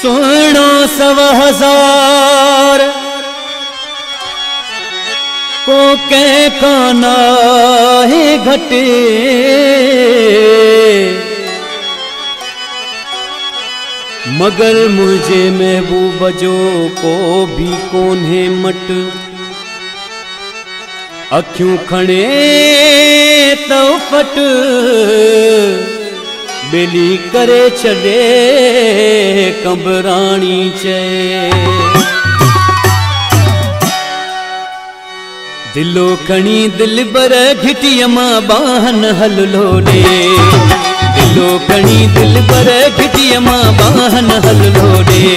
सुनो 100,000 को के काना है घटे, मगर मुझे महबूब जो को भी कौन है मट। अखियों खड़े तो फट बेली करे चले कंबरानी चे। दिलो खणी दिल बर घिटियमा बाहन हल लोडे, दिलो खणी दिल बर घिटियमा बाहन हल लोडे।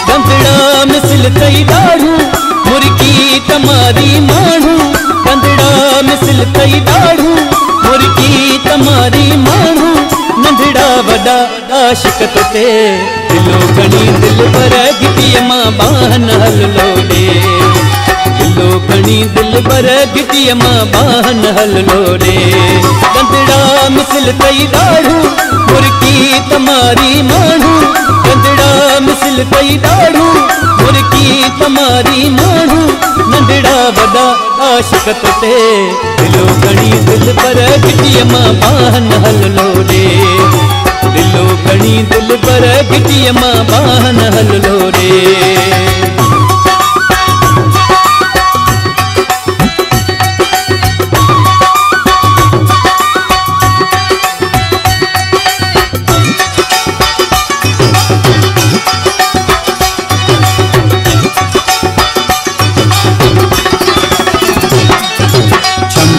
गंदड़ा मिसल कई दाढ़ू मुर्गी तमारी मानू, गंदड़ा मिसल कई दाढ़ू मुर्गी तमारी मानू। नंढड़ा वड़ा आशिक ते दिलो खणी दिल बर घिटियमा बाहन हल लोडे, दिलो खणी दिल बर घिटियमा बाहन हल लोडे। गंदड़ा मिसल कई दाढ़ू मुर्गी तमारी मानू, गंदड़ा मिसल कई दाढ़ू मुर्गी तमारी मानू। नंढड़ा वड़ा आशिक ते दिलो खणी दिल बर घिटियमा बाहन हल लोडे, दिलो खणी दिल बर घिटियमा बाहन हल लोडे।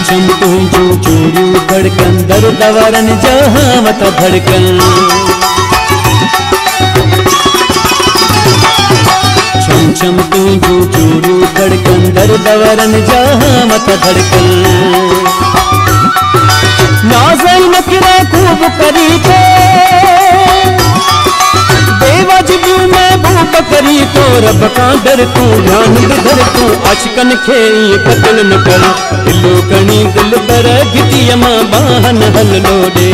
छम तुझू चूड़ू धड़कन दर दवरन जहाँ मत धड़कन। छम छम तुझू चूड़ू धड़कन दर दवरन जहाँ मत धड़कन। नाज़ल नखरा खूब करी थे बेवाजिबी महबूब करी तो रब का डर तू ध्यान धर तू आशिकन खे कतल न कर। दिलो खणी दिल बर घिटियमा बाहन हल लोडे,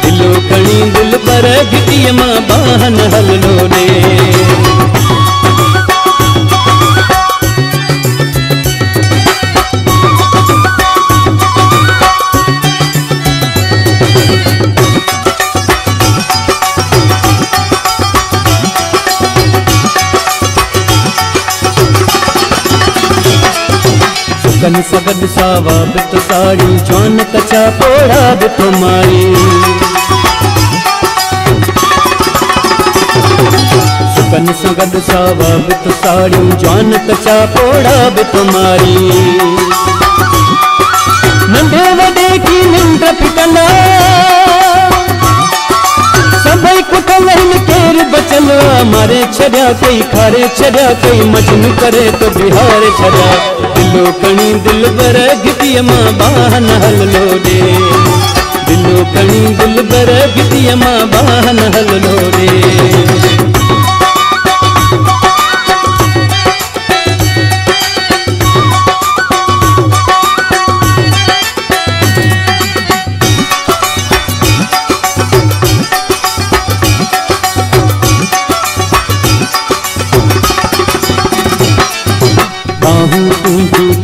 दिलो खणी दिल बर घिटियमा बाहन हल लोडे। कन सगद सावा बित साड़ी जौन कचा पोड़ा बित मारी। सुकन सगद सावा बित साड़ी जौन कचा पोड़ा बित मारी। नंढे वडे की निंड फिटना सभई कुटल केर बचल। मारे छड़ा कई खारे छड़ा कई मजनू करे तो बिहार छड़ा। दिलो खणी दिल बर घिटियमा बाहन हल लोडे, दिलो खणी दिल बर घिटियमा बाहन हल लोडे।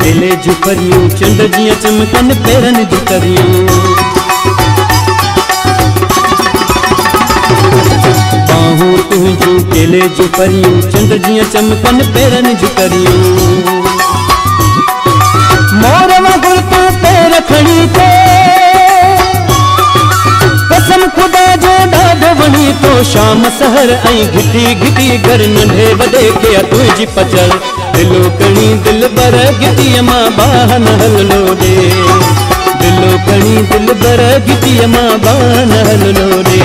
दिले झुकरियूं चंड जियां चमकन पेरन झुकरियूं। बाहूं तुझूं केले झुकरियूं चंड जियां चमकन पेरन झुकरियूं। मोर वांगुर तू पैर खणी थे कसम खुदा जो ॾाढो वणी तो शाम सहर ऐं घिटी घिटी घर नंढे वॾे खे तुंहिंजी पचल। दिलो खणी दिल बर घिटियमा बाहन हल लोडे, दिलो खणी दिल बर घिटियमा बाहन हल लोडे।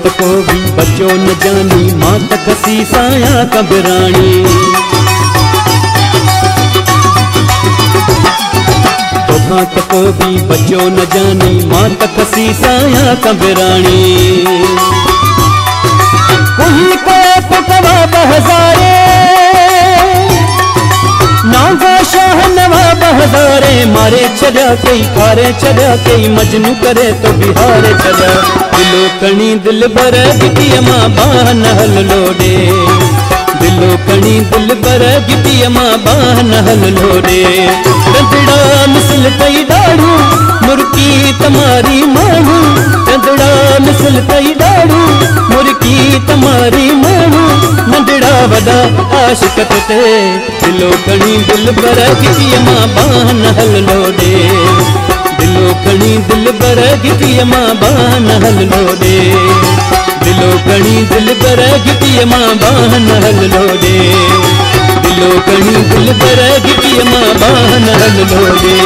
तो को भी बचो न जानी मात खसी साया कबरानी। तहां तक भी बचो न जानी मां तक सी साया कंबराणी कोई को पकवा बहजारे नागा शाह नवाब हजारे मारे छड़ा कई खारे छड़ा कई मजनू करे तो बिहारे छड़ा दिलो कणी दिल बर गिटिया मां बान हल लोडे दिलो कणी दिल बर गिटिया मां बान हल लोडे रंधड़ा मिसल कई डाड़ू मुर्की तमारी मानू रंधड़ा मिसल कई डाड़ू मुर्की तमारी मानू नंढड़ा वॾा आशिक़त ते दिलो कणी दिल बर गिटिया मां बान हल लोडे दिलो कणी दिल बर गिटिया मां बान हल लोडे दिलो कणी दिल बर गिटिया मां बान हल लोडे दिलो कणी दिल बर गिटिया मां बान हल लोडे